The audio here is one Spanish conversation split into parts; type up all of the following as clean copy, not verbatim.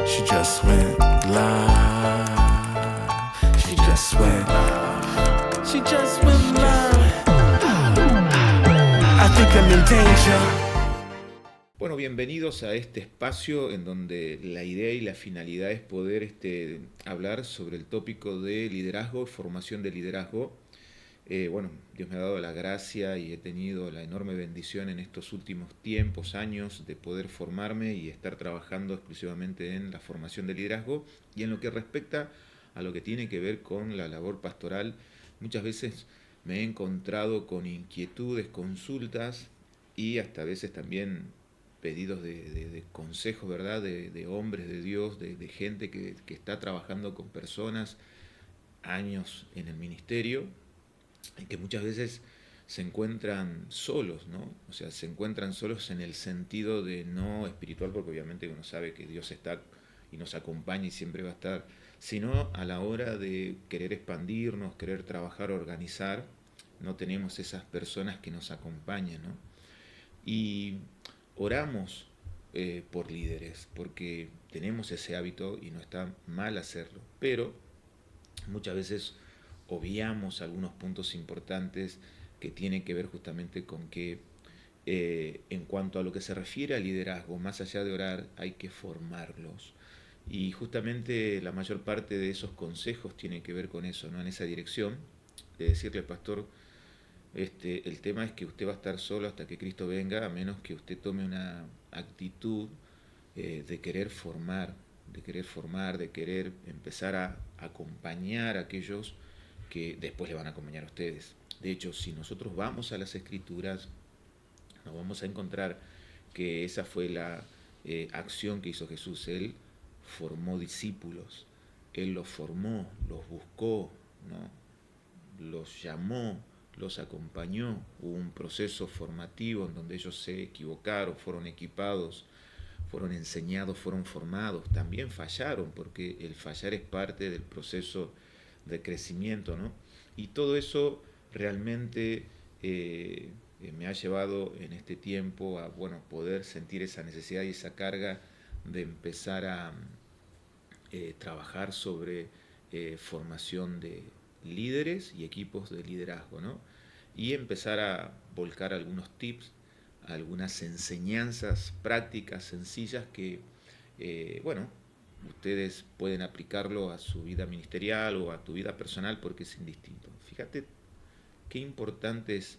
She just went live. She just went. She just went live. I think I'm in danger. Bueno, bienvenidos a este espacio en donde la idea y la finalidad es poder hablar sobre el tópico de liderazgo y formación de liderazgo. Bueno, Dios me ha dado la gracia y he tenido la enorme bendición en estos últimos tiempos, años, de poder formarme y estar trabajando exclusivamente en la formación de liderazgo. Y en lo que respecta a lo que tiene que ver con la labor pastoral, muchas veces me he encontrado con inquietudes, consultas y hasta a veces también pedidos de consejos, ¿verdad? De hombres de Dios, de gente que está trabajando con personas años en el ministerio y que muchas veces se encuentran solos, ¿no? O sea, se encuentran solos en el sentido de no espiritual, porque obviamente uno sabe que Dios está y nos acompaña y siempre va a estar, sino a la hora de querer expandirnos, querer trabajar, organizar, no tenemos esas personas que nos acompañen, ¿no? Y oramos por líderes, porque tenemos ese hábito y no está mal hacerlo, pero muchas veces obviamos algunos puntos importantes que tienen que ver justamente con que en cuanto a lo que se refiere al liderazgo, más allá de orar, hay que formarlos. Y justamente la mayor parte de esos consejos tienen que ver con eso, ¿no? En esa dirección, de decirle, pastor, el tema es que usted va a estar solo hasta que Cristo venga, a menos que usted tome una actitud de querer formar, de querer empezar a acompañar a aquellos que después le van a acompañar a ustedes. De hecho, si nosotros vamos a las Escrituras, nos vamos a encontrar que esa fue la acción que hizo Jesús. Él formó discípulos, Él los formó, los buscó, ¿no? Los llamó, los acompañó. Hubo un proceso formativo en donde ellos se equivocaron, fueron equipados, fueron enseñados, fueron formados, también fallaron, porque el fallar es parte del proceso de crecimiento, ¿no? Y todo eso realmente me ha llevado en este tiempo a, bueno, poder sentir esa necesidad y esa carga de empezar a trabajar sobre formación de líderes y equipos de liderazgo, ¿no? Y empezar a volcar algunos tips, algunas enseñanzas prácticas, sencillas que, bueno, ustedes pueden aplicarlo a su vida ministerial o a tu vida personal porque es indistinto. Fíjate qué importante es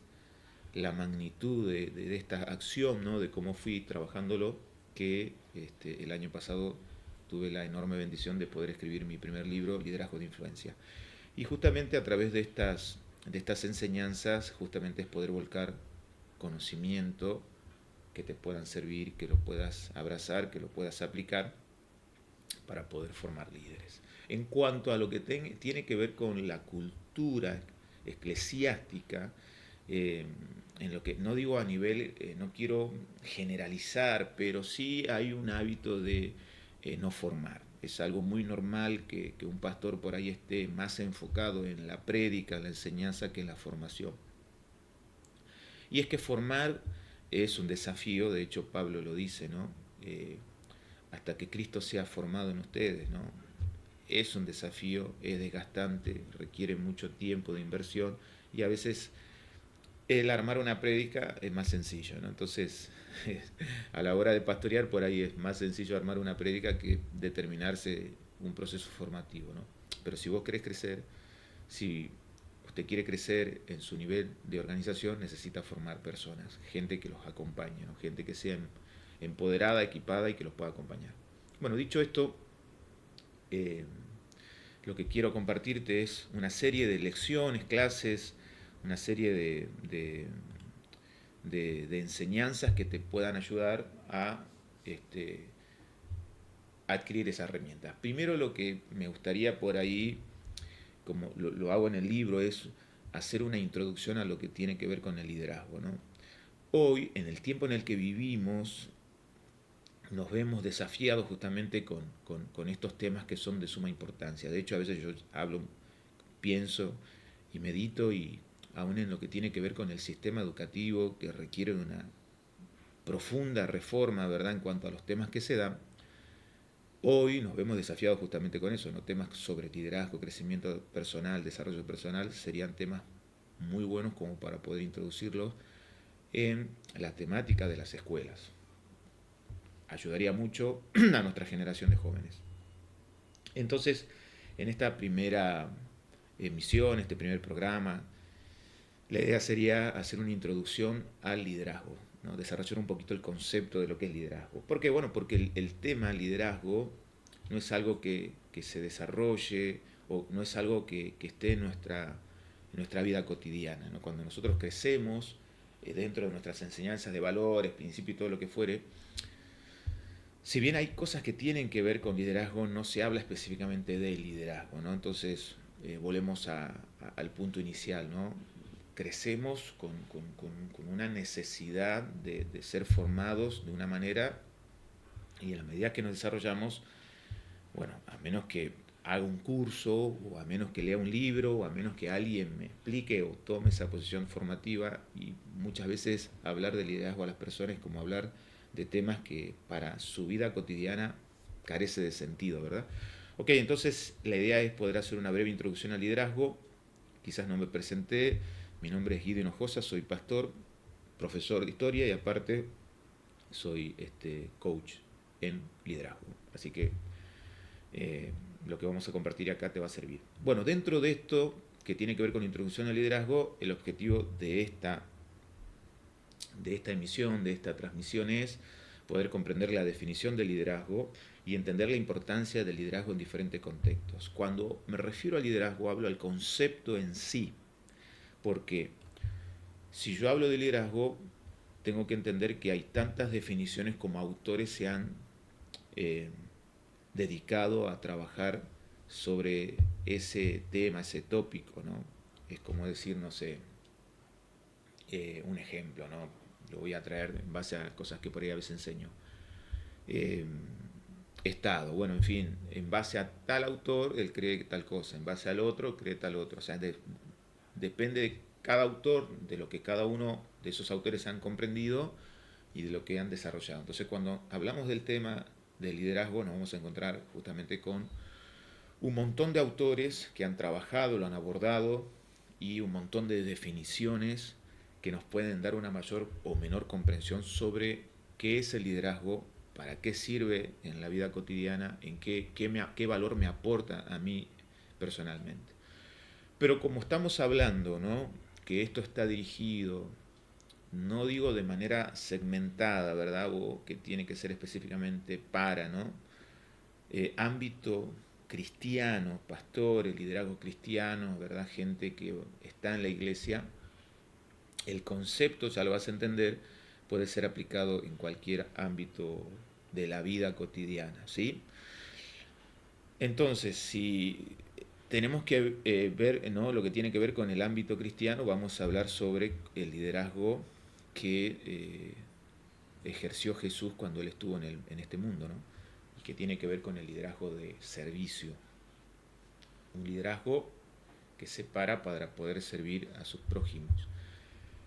la magnitud de esta acción, ¿no? De cómo fui trabajándolo, que el año pasado tuve la enorme bendición de poder escribir mi primer libro, Liderazgo de Influencia. Y justamente a través de estas enseñanzas, justamente es poder volcar conocimiento que te puedan servir, que lo puedas abrazar, que lo puedas aplicar para poder formar líderes. En cuanto a lo que tiene que ver con la cultura eclesiástica, en lo que no digo a nivel, no quiero generalizar, pero sí hay un hábito de no formar. Es algo muy normal que un pastor por ahí esté más enfocado en la prédica, en la enseñanza, que en la formación. Y es que formar es un desafío, de hecho Pablo lo dice, ¿no? Hasta que Cristo sea formado en ustedes, ¿no? Es un desafío, es desgastante, requiere mucho tiempo de inversión y a veces el armar una prédica es más sencillo, ¿no? Entonces, a la hora de pastorear por ahí es más sencillo armar una prédica que determinarse un proceso formativo, ¿no? Pero si vos querés crecer, si usted quiere crecer en su nivel de organización, necesita formar personas, gente que los acompañe, ¿no? Gente que sea empoderada, equipada y que los pueda acompañar. Bueno, dicho esto, eh, lo que quiero compartirte es una serie de lecciones, clases, una serie de enseñanzas que te puedan ayudar a adquirir esas herramientas. Primero lo que me gustaría por ahí, como lo hago en el libro, es hacer una introducción a lo que tiene que ver con el liderazgo, ¿no? Hoy, en el tiempo en el que vivimos, nos vemos desafiados justamente con estos temas que son de suma importancia. De hecho, a veces yo hablo, pienso y medito y aún en lo que tiene que ver con el sistema educativo que requiere una profunda reforma, ¿verdad?, en cuanto a los temas que se dan, Hoy nos vemos desafiados justamente con eso, ¿no? Temas sobre liderazgo, crecimiento personal, desarrollo personal, serían temas muy buenos como para poder introducirlos en la temática de las escuelas. Ayudaría mucho a nuestra generación de jóvenes. Entonces, en esta primera emisión, este primer programa, la idea sería hacer una introducción al liderazgo, ¿no? Desarrollar un poquito el concepto de lo que es liderazgo. ¿Por qué? Bueno, porque el tema liderazgo no es algo que se desarrolle o no es algo que esté en nuestra vida cotidiana, ¿no? Cuando nosotros crecemos dentro de nuestras enseñanzas de valores, principios y todo lo que fuere, si bien hay cosas que tienen que ver con liderazgo, no se habla específicamente de liderazgo, ¿no? Entonces, volvemos al punto inicial, ¿no? Crecemos con una necesidad de ser formados de una manera y en la medida que nos desarrollamos, bueno, a menos que haga un curso o a menos que lea un libro o a menos que alguien me explique o tome esa posición formativa, y muchas veces hablar de liderazgo a las personas es como hablar de temas que para su vida cotidiana carece de sentido, ¿verdad? Ok, entonces la idea es poder hacer una breve introducción al liderazgo. Quizás no me presenté. Mi nombre es Guido Hinojosa, soy pastor, profesor de historia y aparte soy coach en liderazgo. Así que lo que vamos a compartir acá te va a servir. Bueno, dentro de esto que tiene que ver con la introducción al liderazgo, el objetivo de esta emisión, de esta transmisión es poder comprender la definición del liderazgo y entender la importancia del liderazgo en diferentes contextos. Cuando me refiero al liderazgo hablo al concepto en sí, porque si yo hablo de liderazgo tengo que entender que hay tantas definiciones como autores se han dedicado a trabajar sobre ese tema, ese tópico, ¿no? Es como decir, no sé, un ejemplo, ¿no? Lo voy a traer en base a cosas que por ahí a veces enseño. Estado, bueno, en fin, en base a tal autor, él cree tal cosa, en base al otro, cree tal otro. O sea, depende de cada autor, de lo que cada uno de esos autores han comprendido y de lo que han desarrollado. Entonces, cuando hablamos del tema del liderazgo, nos vamos a encontrar justamente con un montón de autores que han trabajado, lo han abordado y un montón de definiciones que nos pueden dar una mayor o menor comprensión sobre qué es el liderazgo, para qué sirve en la vida cotidiana, en qué valor me aporta a mí personalmente. Pero como estamos hablando, ¿no?, que esto está dirigido, no digo de manera segmentada, ¿verdad?, o que tiene que ser específicamente para, ¿no?, ámbito cristiano, pastores, liderazgo cristiano, ¿verdad?, gente que está en la iglesia, el concepto, ya lo vas a entender, puede ser aplicado en cualquier ámbito de la vida cotidiana, ¿sí? Entonces, si tenemos que ver, ¿no?, lo que tiene que ver con el ámbito cristiano, vamos a hablar sobre el liderazgo que ejerció Jesús cuando él estuvo en este mundo, ¿no?, y que tiene que ver con el liderazgo de servicio. Un liderazgo que se para poder servir a sus prójimos.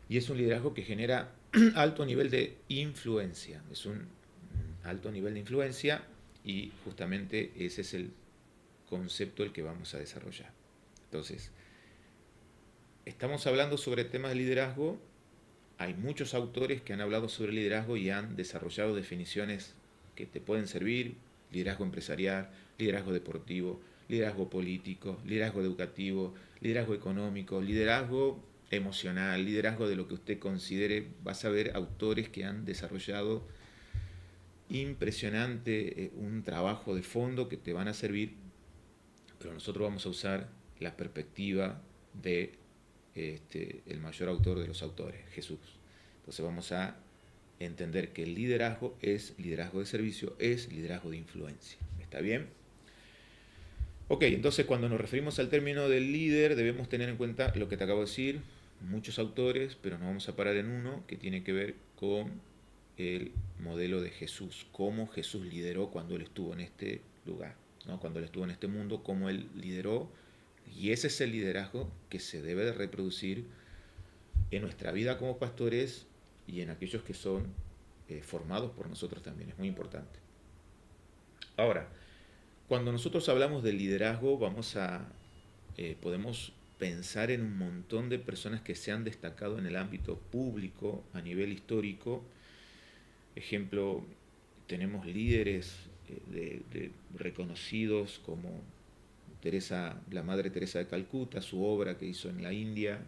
Y es un liderazgo que genera alto nivel de influencia. Es un alto nivel de influencia y justamente ese es el concepto el que vamos a desarrollar. Entonces, estamos hablando sobre temas de liderazgo. Hay muchos autores que han hablado sobre liderazgo y han desarrollado definiciones que te pueden servir: liderazgo empresarial, liderazgo deportivo, liderazgo político, liderazgo educativo, liderazgo económico, liderazgo emocional, liderazgo de lo que usted considere. Vas a ver autores que han desarrollado impresionante un trabajo de fondo que te van a servir, pero nosotros vamos a usar la perspectiva de el mayor autor de los autores, Jesús. Entonces vamos a entender que el liderazgo es liderazgo de servicio, es liderazgo de influencia. ¿Está bien? Ok, entonces cuando nos referimos al término del líder debemos tener en cuenta lo que te acabo de decir, muchos autores, pero nos vamos a parar en uno que tiene que ver con el modelo de Jesús, cómo Jesús lideró cuando él estuvo en este lugar, ¿no?, cuando él estuvo en este mundo, cómo él lideró, y ese es el liderazgo que se debe de reproducir en nuestra vida como pastores y en aquellos que son formados por nosotros también. Es muy importante. Ahora, Cuando nosotros hablamos de liderazgo, podemos pensar en un montón de personas que se han destacado en el ámbito público a nivel histórico. Ejemplo, tenemos líderes reconocidos como la Madre Teresa de Calcuta, su obra que hizo en la India,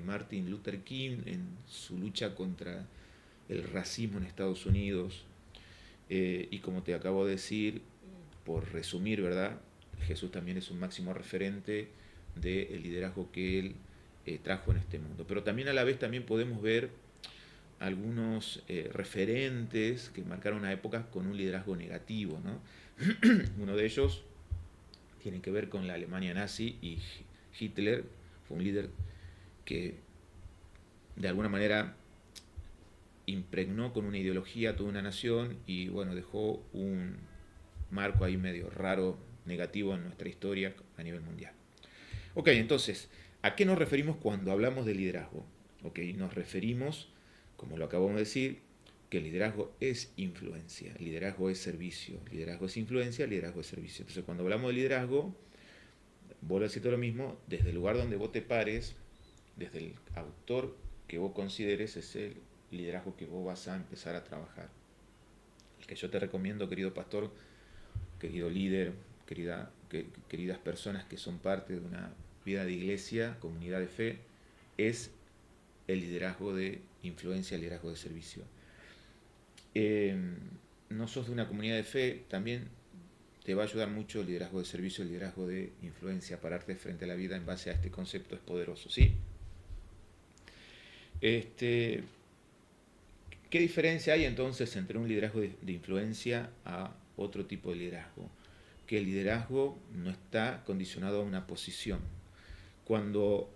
Martin Luther King en su lucha contra el racismo en Estados Unidos, y como te acabo de decir, por resumir, ¿verdad? Jesús también es un máximo referente del liderazgo que él trajo en este mundo. Pero también a la vez también podemos ver algunos referentes que marcaron una época con un liderazgo negativo, ¿no? Uno de ellos tiene que ver con la Alemania nazi, y Hitler fue un líder que de alguna manera impregnó con una ideología a toda una nación y bueno, dejó un marco ahí medio raro, negativo en nuestra historia a nivel mundial. Ok, entonces, ¿a qué nos referimos cuando hablamos de liderazgo? Ok, nos referimos, como lo acabamos de decir, que el liderazgo es influencia, el liderazgo es servicio, el liderazgo es influencia, el liderazgo es servicio. Entonces, cuando hablamos de liderazgo, vuelvo a decirte lo mismo, desde el lugar donde vos te pares, desde el autor que vos consideres, es el liderazgo que vos vas a empezar a trabajar. El que yo te recomiendo, querido pastor, querido líder, queridas personas que son parte de una vida de iglesia, comunidad de fe, es el liderazgo de influencia, el liderazgo de servicio. No sos de una comunidad de fe, también te va a ayudar mucho el liderazgo de servicio, el liderazgo de influencia. Pararte frente a la vida en base a este concepto es poderoso, ¿sí? ¿Qué diferencia hay entonces entre un liderazgo de influencia a otro tipo de liderazgo? Que el liderazgo no está condicionado a una posición. Cuando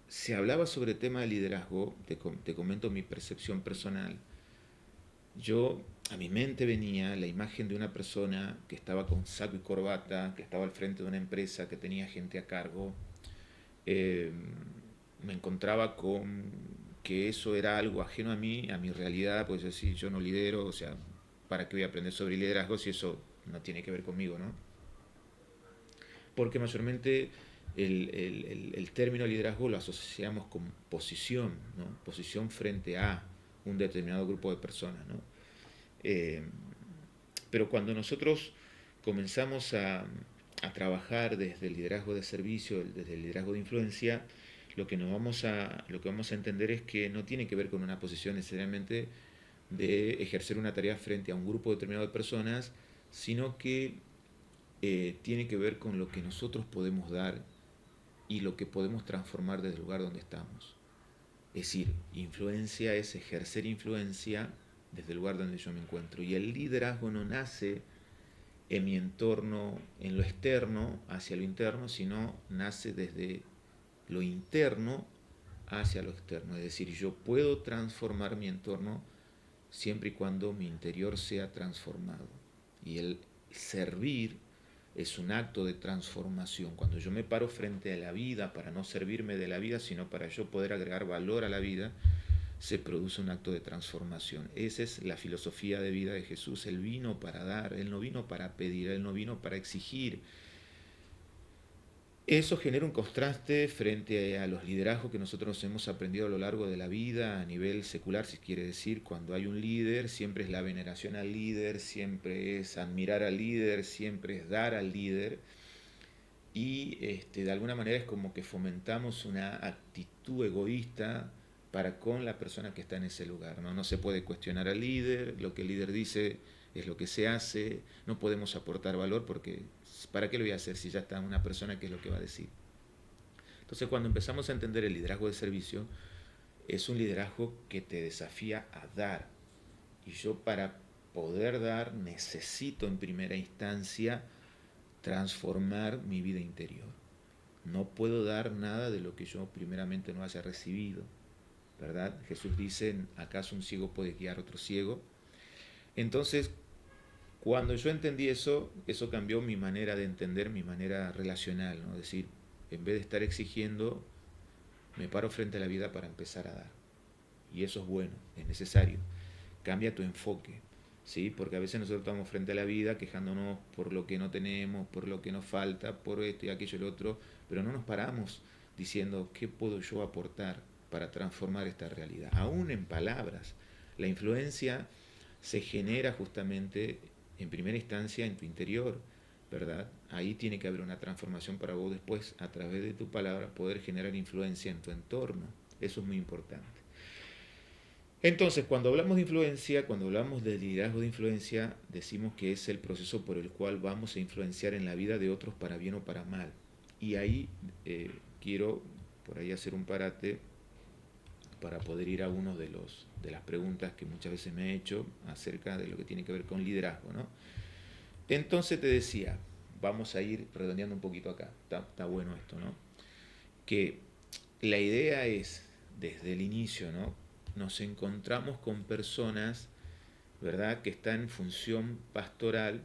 se hablaba sobre el tema de liderazgo, te comento mi percepción personal, a mi mente venía la imagen de una persona que estaba con saco y corbata, que estaba al frente de una empresa, que tenía gente a cargo. Me encontraba con que eso era algo ajeno a mí, a mi realidad, pues decir, yo no lidero, o sea, ¿para qué voy a aprender sobre liderazgo si eso no tiene que ver conmigo, ¿no? Porque mayormente el término liderazgo lo asociamos con posición, ¿no? Posición frente a un determinado grupo de personas, ¿no? Pero cuando nosotros comenzamos a trabajar desde el liderazgo de servicio, desde el liderazgo de influencia, lo que vamos a entender es que no tiene que ver con una posición necesariamente de ejercer una tarea frente a un grupo determinado de personas, sino que tiene que ver con lo que nosotros podemos dar y lo que podemos transformar desde el lugar donde estamos. Es decir, influencia es ejercer influencia desde el lugar donde yo me encuentro. Y el liderazgo no nace en mi entorno, en lo externo, hacia lo interno, sino nace desde lo interno hacia lo externo. Es decir, yo puedo transformar mi entorno siempre y cuando mi interior sea transformado. Y el servir es un acto de transformación. Cuando yo me paro frente a la vida para no servirme de la vida, sino para yo poder agregar valor a la vida, se produce un acto de transformación. Esa es la filosofía de vida de Jesús. Él vino para dar, Él no vino para pedir, Él no vino para exigir. Eso genera un contraste frente a los liderazgos que nosotros hemos aprendido a lo largo de la vida a nivel secular, si quiere decir. Cuando hay un líder, siempre es la veneración al líder, siempre es admirar al líder, siempre es dar al líder. Y de alguna manera es como que fomentamos una actitud egoísta para con la persona que está en ese lugar, ¿no? No se puede cuestionar al líder, lo que el líder dice es lo que se hace, no podemos aportar valor porque ¿para qué lo voy a hacer si ya está una persona que es lo que va a decir? Entonces cuando empezamos a entender el liderazgo de servicio, es un liderazgo que te desafía a dar. Y yo para poder dar necesito en primera instancia transformar mi vida interior. No puedo dar nada de lo que yo primeramente no haya recibido, ¿verdad? Jesús dice, ¿acaso un ciego puede guiar a otro ciego? Entonces, cuando yo entendí eso cambió mi manera de entender, mi manera relacional, ¿no? Es decir, en vez de estar exigiendo, me paro frente a la vida para empezar a dar. Y eso es bueno, es necesario. Cambia tu enfoque. ¿sí? Porque a veces nosotros estamos frente a la vida quejándonos por lo que no tenemos, por lo que nos falta, por esto y aquello y lo otro, pero no nos paramos diciendo qué puedo yo aportar para transformar esta realidad, aún en palabras. La influencia se genera justamente en primera instancia en tu interior, ¿verdad? Ahí tiene que haber una transformación para vos después, a través de tu palabra, poder generar influencia en tu entorno. Eso es muy importante. Entonces, cuando hablamos de influencia, cuando hablamos de liderazgo de influencia, decimos que es el proceso por el cual vamos a influenciar en la vida de otros para bien o para mal. Y ahí quiero por ahí hacer un parate para poder ir a uno de las preguntas que muchas veces me he hecho acerca de lo que tiene que ver con liderazgo, ¿no? Entonces te decía, vamos a ir redondeando un poquito acá, está bueno esto, ¿no? Que la idea es, desde el inicio, ¿no? Nos encontramos con personas, ¿verdad?, que están en función pastoral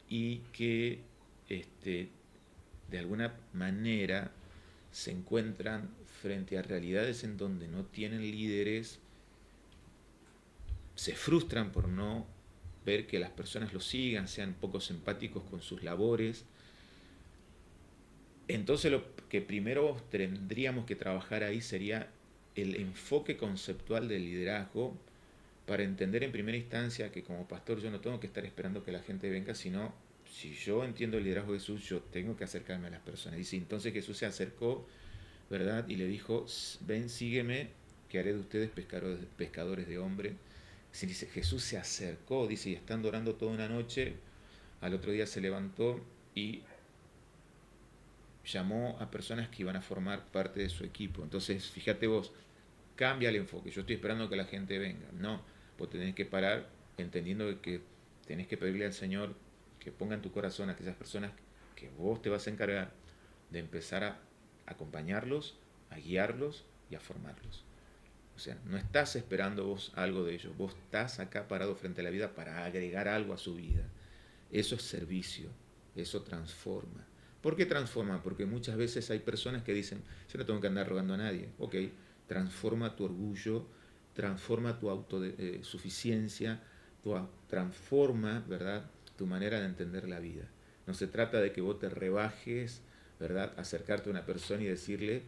y que de alguna manera se encuentran frente a realidades en donde no tienen líderes, se frustran por no ver que las personas los sigan, sean poco empáticos con sus labores. Entonces lo que primero tendríamos que trabajar ahí sería el enfoque conceptual del liderazgo, para entender en primera instancia que como pastor yo no tengo que estar esperando que la gente venga, sino si yo entiendo el liderazgo de Jesús, yo tengo que acercarme a las personas. Dice, entonces Jesús se acercó, ¿verdad? Y le dijo, ven, sígueme, que haré de ustedes pescadores de hombres. Dice, Jesús se acercó, dice, y estando orando toda una noche, al otro día se levantó y llamó a personas que iban a formar parte de su equipo. Entonces, fíjate vos, cambia el enfoque. Yo estoy esperando que la gente venga. No, vos tenés que parar entendiendo que tenés que pedirle al Señor que ponga en tu corazón a aquellas personas que vos te vas a encargar de empezar a acompañarlos, a guiarlos y a formarlos. O sea, no estás esperando vos algo de ellos, vos estás acá parado frente a la vida para agregar algo a su vida. Eso es servicio, eso transforma. ¿Por qué transforma? Porque muchas veces hay personas que dicen, yo no tengo que andar rogando a nadie. Ok, transforma tu orgullo, transforma tu autosuficiencia, transforma, ¿verdad?, tu manera de entender la vida. No se trata de que vos te rebajes, ¿verdad?, acercarte a una persona y decirle,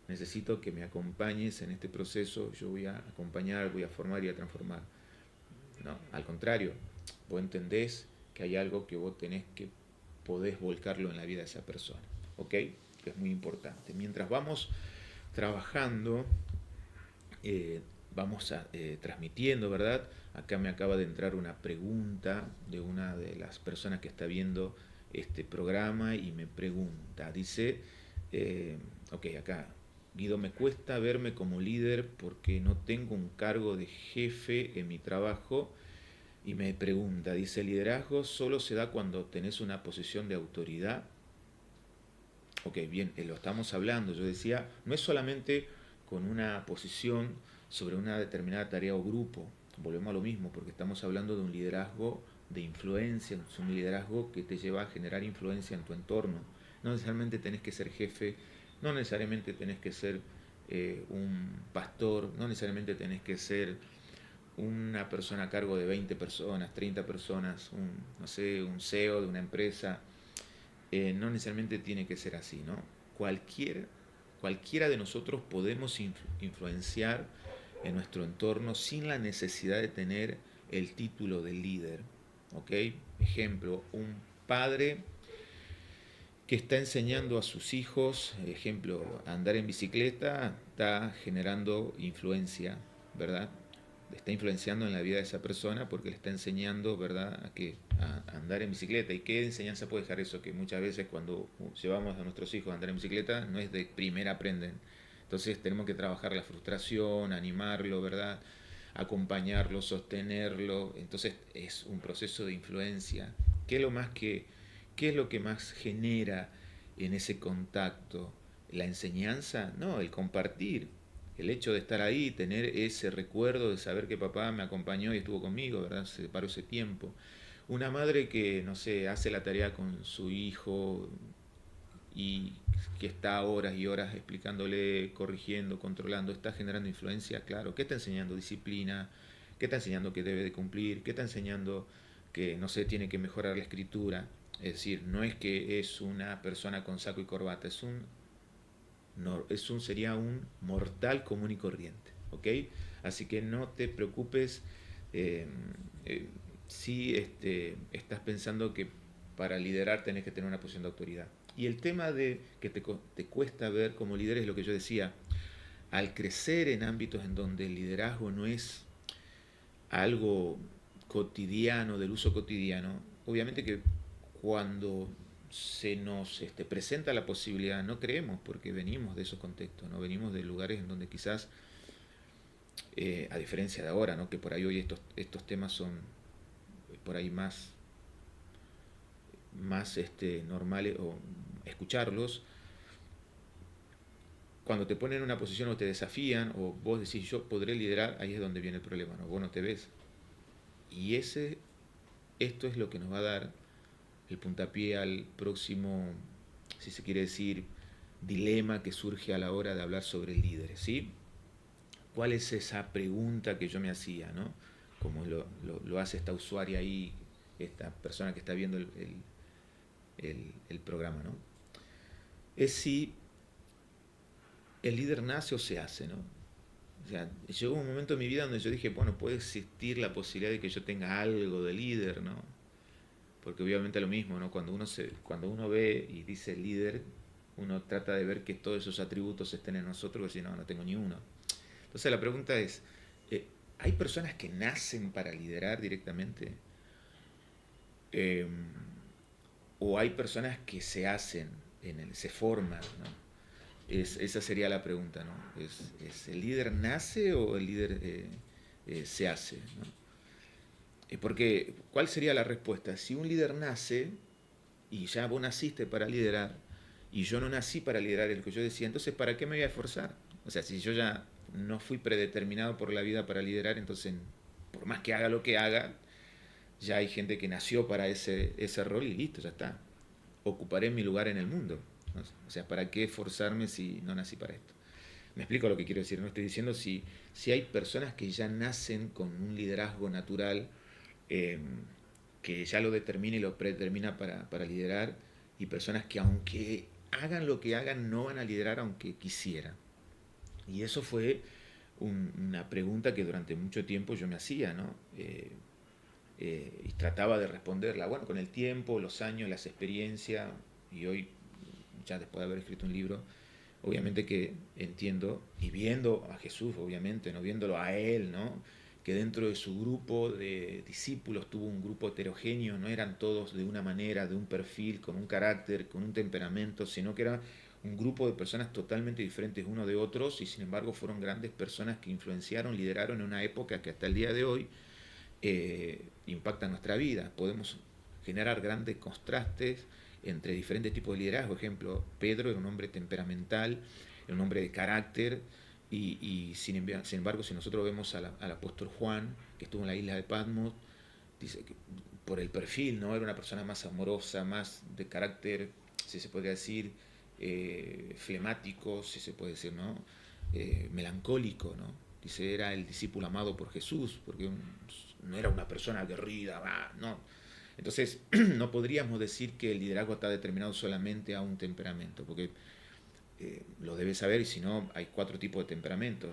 necesito que me acompañes en este proceso, yo voy a acompañar, voy a formar y a transformar. No, al contrario, vos entendés que hay algo que vos podés volcarlo en la vida de esa persona, ¿ok? Que es muy importante. Mientras vamos trabajando, vamos transmitiendo, ¿verdad? Acá me acaba de entrar una pregunta de una de las personas que está viendo este programa y me pregunta, dice, ok, acá, Guido, me cuesta verme como líder porque no tengo un cargo de jefe en mi trabajo. Y me pregunta, dice, ¿el liderazgo solo se da cuando tenés una posición de autoridad? Ok, bien, lo estamos hablando. Yo decía, no es solamente con una posición sobre una determinada tarea o grupo. Volvemos a lo mismo, porque estamos hablando de un liderazgo de influencia, es un liderazgo que te lleva a generar influencia en tu entorno. No necesariamente tenés que ser jefe, no necesariamente tenés que ser un pastor, no necesariamente tenés que ser una persona a cargo de 20 personas, 30 personas, no sé, un CEO de una empresa. No necesariamente tiene que ser así, ¿no? Cualquiera de nosotros podemos influenciar en nuestro entorno sin la necesidad de tener el título de líder, ¿ok? Ejemplo, un padre que está enseñando a sus hijos, ejemplo, a andar en bicicleta, está generando influencia, ¿verdad? Está influenciando en la vida de esa persona porque le está enseñando, ¿verdad?, a andar en bicicleta. ¿Y qué enseñanza puede dejar eso? Que muchas veces cuando llevamos a nuestros hijos a andar en bicicleta no es de primera aprenden. Entonces tenemos que trabajar la frustración, animarlo, ¿verdad?, acompañarlo, sostenerlo. Entonces es un proceso de influencia. ¿Qué es lo que más genera en ese contacto? ¿La enseñanza? No, el compartir. El hecho de estar ahí, tener ese recuerdo de saber que papá me acompañó y estuvo conmigo, ¿verdad? Se paró ese tiempo. Una madre que, no sé, hace la tarea con su hijo y que está horas y horas explicándole, corrigiendo, controlando, está generando influencia, claro. ¿Qué está enseñando? Disciplina. ¿Qué está enseñando que debe de cumplir? ¿Qué está enseñando que, no sé, tiene que mejorar la escritura? Es decir, no es que es una persona con saco y corbata, sería un mortal común y corriente, ¿ok? Así que no te preocupes eh, eh, si estás pensando que para liderar tenés que tener una posición de autoridad. Y el tema de que te cuesta ver como líder es lo que yo decía. Al crecer en ámbitos en donde el liderazgo no es algo cotidiano, del uso cotidiano, obviamente que cuando se nos presenta la posibilidad, no creemos porque venimos de esos contextos, no venimos de lugares en donde quizás, a diferencia de ahora, ¿no? Que por ahí hoy estos temas son por ahí más normales o escucharlos. Cuando te ponen en una posición o te desafían o vos decís yo podré liderar, ahí es donde viene el problema, ¿no? Vos no te ves. Y esto es lo que nos va a dar el puntapié al próximo, si se quiere decir, dilema que surge a la hora de hablar sobre líderes, ¿sí? ¿Cuál es esa pregunta que yo me hacía, ¿no? Como lo hace esta usuaria ahí, esta persona que está viendo el programa, ¿no? Es si el líder nace o se hace, ¿no? O sea, llegó un momento en mi vida donde yo dije, bueno, puede existir la posibilidad de que yo tenga algo de líder, ¿no? Porque obviamente lo mismo, ¿no? Cuando uno ve y dice líder, uno trata de ver que todos esos atributos estén en nosotros, y si no, no tengo ni uno. Entonces la pregunta es, ¿hay personas que nacen para liderar directamente? Eh, ¿O hay personas que se hacen, se forman, ¿no? Esa sería la pregunta, ¿no? ¿Es el líder nace o el líder se hace, ¿no? Porque, ¿cuál sería la respuesta? Si un líder nace y ya vos naciste para liderar y yo no nací para liderar, es lo que yo decía, entonces ¿para qué me voy a esforzar? O sea, si yo ya no fui predeterminado por la vida para liderar, entonces por más que haga lo que haga, ya hay gente que nació para ese rol y listo, ya está. Ocuparé mi lugar en el mundo, ¿no? O sea, ¿para qué esforzarme si no nací para esto? Me explico lo que quiero decir. No estoy diciendo si hay personas que ya nacen con un liderazgo natural, eh, que ya lo determina y lo predetermina para liderar, y personas que aunque hagan lo que hagan no van a liderar aunque quisieran. Y eso fue una pregunta que durante mucho tiempo yo me hacía, ¿no? Y trataba de responderla. Bueno, con el tiempo, los años, las experiencias, y hoy, ya después de haber escrito un libro, obviamente que entiendo, y viendo a Jesús, obviamente, ¿no? Viéndolo a Él, ¿no? Que dentro de su grupo de discípulos tuvo un grupo heterogéneo, no eran todos de una manera, de un perfil, con un carácter, con un temperamento, sino que era un grupo de personas totalmente diferentes unos de otros, y sin embargo fueron grandes personas que influenciaron, lideraron en una época que hasta el día de hoy impacta nuestra vida. Podemos generar grandes contrastes entre diferentes tipos de liderazgo. Por ejemplo, Pedro era un hombre temperamental, era un hombre de carácter, y sin embargo, si nosotros vemos al apóstol Juan, que estuvo en la isla de Patmos, dice que por el perfil, ¿no? Era una persona más amorosa, más de carácter, si se podría decir, flemático, si se puede decir, ¿no? Melancólico, ¿no? Dice, era el discípulo amado por Jesús, porque no era una persona aguerrida, no. Entonces, no podríamos decir que el liderazgo está determinado solamente a un temperamento, porque lo debes saber, y si no, hay 4 tipos de temperamentos.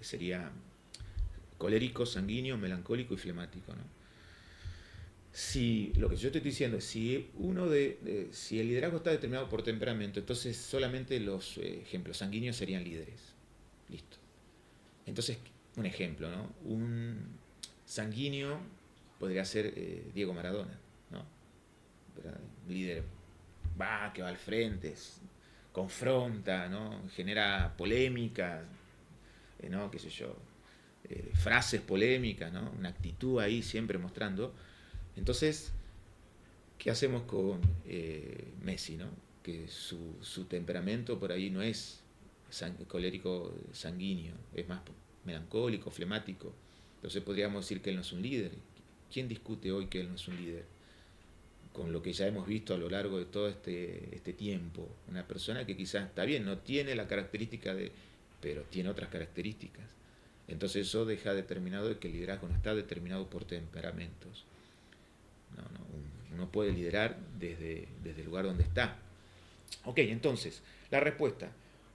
Sería colérico, sanguíneo, melancólico y flemático, ¿no? Si lo que yo te estoy diciendo es si el liderazgo está determinado por temperamento, entonces solamente los ejemplos sanguíneos serían líderes. Listo. Entonces, un ejemplo, ¿no? Un sanguíneo podría ser Diego Maradona, ¿no? Líder que va al frente, confronta, ¿no? Genera polémica, ¿no? Qué sé yo, frases polémicas, ¿no? Una actitud ahí siempre mostrando. Entonces, ¿qué hacemos con Messi, ¿no? Que su temperamento por ahí no es colérico sanguíneo, es más melancólico, flemático. Entonces podríamos decir que él no es un líder. ¿Quién discute hoy que él no es un líder? Con lo que ya hemos visto a lo largo de todo este tiempo. Una persona que quizás, está bien, no tiene la característica pero tiene otras características. Entonces eso deja determinado de que el liderazgo no está determinado por temperamentos. Uno puede liderar desde el lugar donde está. Ok, entonces, la respuesta.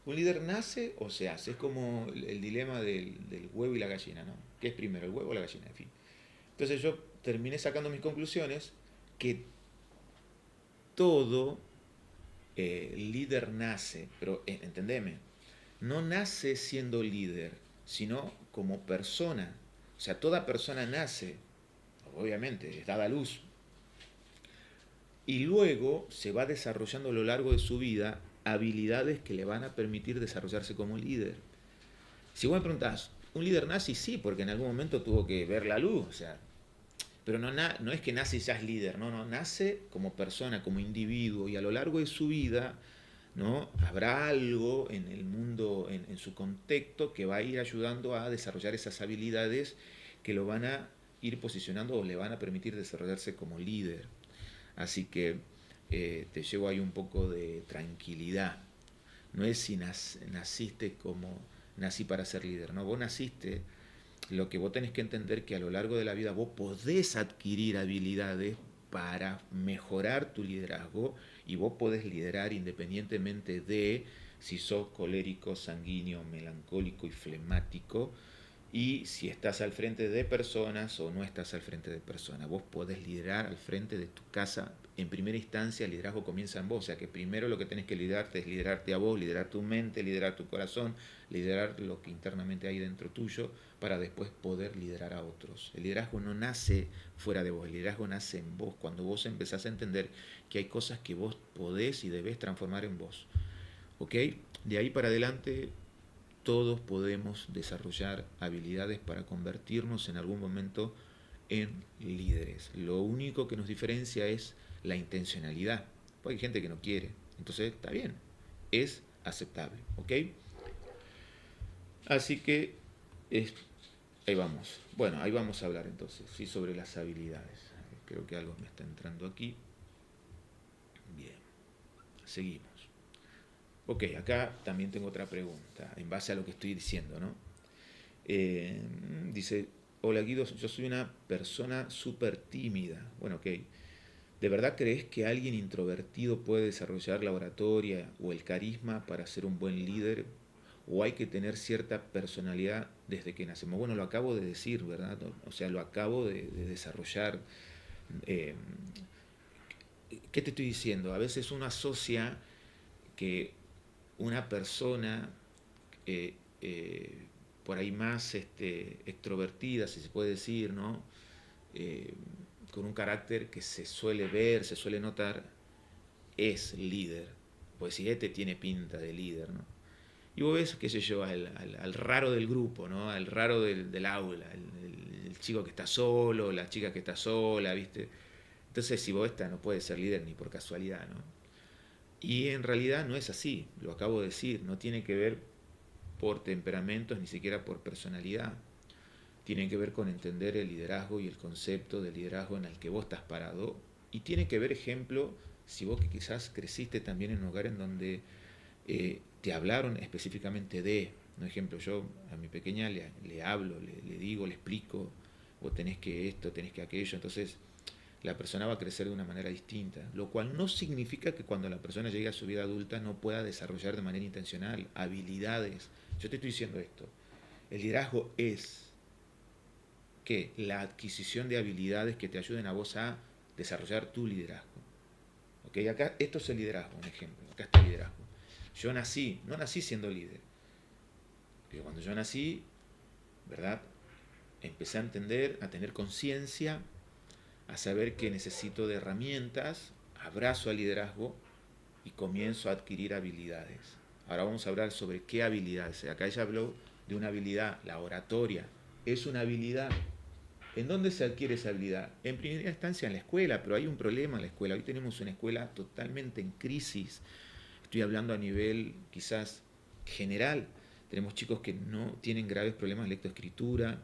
¿Un líder nace o se hace? Es como el dilema del huevo y la gallina, ¿no? ¿Qué es primero, el huevo o la gallina? En fin. Entonces yo terminé sacando mis conclusiones que todo líder nace, pero entendeme, no nace siendo líder, sino como persona. O sea, toda persona nace, obviamente, es dada a luz, y luego se va desarrollando a lo largo de su vida habilidades que le van a permitir desarrollarse como líder. Si vos me preguntás, ¿un líder nace? Sí, porque en algún momento tuvo que ver la luz, o sea, pero no es que nace y ya es líder, no, nace como persona, como individuo, y a lo largo de su vida, ¿no? Habrá algo en el mundo, en su contexto, que va a ir ayudando a desarrollar esas habilidades que lo van a ir posicionando o le van a permitir desarrollarse como líder. Así que te llevo ahí un poco de tranquilidad. No es si naciste como nací para ser líder, no, vos naciste. Lo que vos tenés que entender que a lo largo de la vida vos podés adquirir habilidades para mejorar tu liderazgo y vos podés liderar independientemente de si sos colérico, sanguíneo, melancólico y flemático, y si estás al frente de personas o no estás al frente de personas. Vos podés liderar al frente de tu casa. En primera instancia el liderazgo comienza en vos, o sea que primero lo que tenés que liderarte es liderarte a vos, liderar tu mente, liderar tu corazón, liderar lo que internamente hay dentro tuyo, para después poder liderar a otros. El liderazgo no nace fuera de vos, el liderazgo nace en vos, cuando vos empezás a entender que hay cosas que vos podés y debés transformar en vos. ¿Ok? De ahí para adelante todos podemos desarrollar habilidades para convertirnos en algún momento en líderes. Lo único que nos diferencia es la intencionalidad. Porque hay gente que no quiere. Entonces está bien. Es aceptable. ¿Ok? Así que ahí vamos. Bueno, ahí vamos a hablar entonces, ¿sí? Sobre las habilidades. Creo que algo me está entrando aquí. Bien. Seguimos. Ok, acá también tengo otra pregunta, en base a lo que estoy diciendo, ¿no? Dice, hola Guido, yo soy una persona súper tímida. Bueno, ok. ¿De verdad crees que alguien introvertido puede desarrollar la oratoria o el carisma para ser un buen líder? ¿O hay que tener cierta personalidad desde que nacemos? Bueno, lo acabo de decir, ¿verdad? O sea, lo acabo de desarrollar. Eh, ¿Qué te estoy diciendo? A veces uno asocia que una persona eh, eh, por ahí más extrovertida, si se puede decir, ¿no? Con un carácter que se suele ver, se suele notar, es líder. Pues si tiene pinta de líder, ¿no? Y vos ves, qué sé yo, al raro del grupo, ¿no? Al raro del aula, el chico que está solo, la chica que está sola, ¿viste? Entonces, si vos no puede ser líder ni por casualidad, ¿no? Y en realidad no es así, lo acabo de decir, no tiene que ver por temperamentos ni siquiera por personalidad. Tiene que ver con entender el liderazgo y el concepto de liderazgo en el que vos estás parado. Y tiene que ver, ejemplo, si vos que quizás creciste también en un hogar en donde te hablaron específicamente de, no ejemplo, yo a mi pequeña le hablo, le digo, le explico, vos tenés que esto, tenés que aquello, entonces la persona va a crecer de una manera distinta, lo cual no significa que cuando la persona llegue a su vida adulta no pueda desarrollar de manera intencional habilidades. Yo te estoy diciendo esto, el liderazgo es que la adquisición de habilidades que te ayuden a vos a desarrollar tu liderazgo. ¿Okay? Acá esto es el liderazgo, un ejemplo, acá está el liderazgo. Yo no nací siendo líder, pero cuando yo nací, ¿verdad? Empecé a entender, a tener conciencia, a saber que necesito de herramientas, abrazo al liderazgo y comienzo a adquirir habilidades. Ahora vamos a hablar sobre qué habilidades. Acá ella habló de una habilidad, la oratoria. Es una habilidad. ¿En dónde se adquiere esa habilidad? En primera instancia en la escuela, pero hay un problema en la escuela. Hoy tenemos una escuela totalmente en crisis. Estoy hablando a nivel quizás general. Tenemos chicos que no tienen graves problemas de lectoescritura.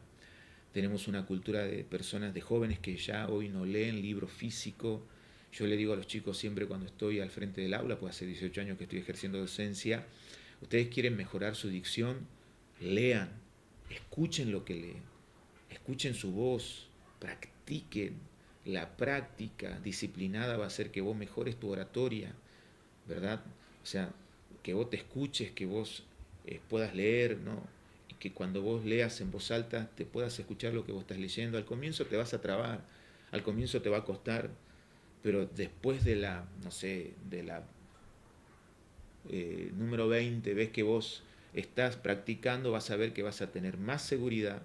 Tenemos una cultura de personas, de jóvenes que ya hoy no leen libro físico. Yo le digo a los chicos siempre cuando estoy al frente del aula, pues hace 18 años que estoy ejerciendo docencia, ustedes quieren mejorar su dicción, lean. escuchen lo que leen, escuchen su voz, practiquen. La práctica disciplinada va a hacer que vos mejores tu oratoria, ¿verdad? O sea, que vos te escuches, que vos puedas leer, ¿no? Y que cuando vos leas en voz alta te puedas escuchar lo que vos estás leyendo. Al comienzo te vas a trabar, al comienzo te va a costar, pero después de la, no sé, de la número 20, ves que vos estás practicando, vas a ver que vas a tener más seguridad,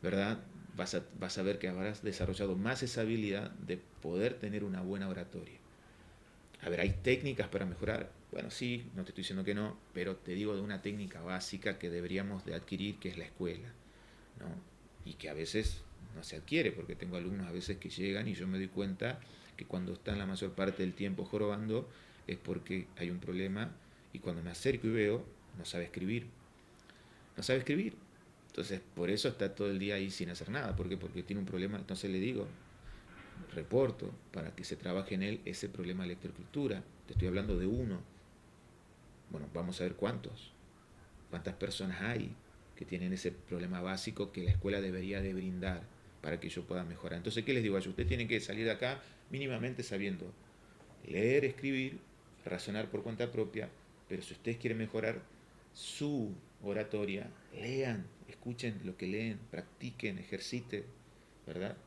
¿verdad? Vas a ver que habrás desarrollado más esa habilidad de poder tener una buena oratoria. A ver, ¿hay técnicas para mejorar? Bueno, sí, no te estoy diciendo que no, pero te digo de una técnica básica que deberíamos de adquirir, que es la escuela, ¿no? Y que a veces no se adquiere, porque tengo alumnos a veces que llegan y yo me doy cuenta que cuando están la mayor parte del tiempo jorobando es porque hay un problema, y cuando me acerco y veo, no sabe escribir. No sabe escribir. Entonces, por eso está todo el día ahí sin hacer nada. ¿Por qué? Porque tiene un problema. Entonces le digo, reporto para que se trabaje en él ese problema de lectoescritura. Te estoy hablando de uno. Bueno, vamos a ver cuántas personas hay que tienen ese problema básico que la escuela debería de brindar para que yo pueda mejorar. Entonces, ¿qué les digo a ellos? Usted tiene que salir de acá mínimamente sabiendo leer, escribir, razonar por cuenta propia, pero si ustedes quieren mejorar su oratoria, lean, escuchen lo que leen, practiquen, ejerciten, ¿verdad?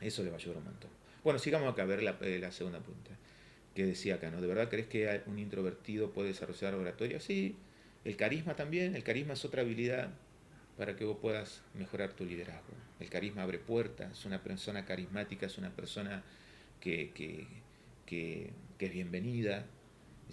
Eso le va a ayudar un montón. Bueno, sigamos acá a ver la segunda pregunta que decía acá, ¿no? ¿De verdad crees que un introvertido puede desarrollar oratoria? Sí. El carisma también. El carisma es otra habilidad para que vos puedas mejorar tu liderazgo. El carisma abre puertas. Una persona carismática es una persona que es bienvenida.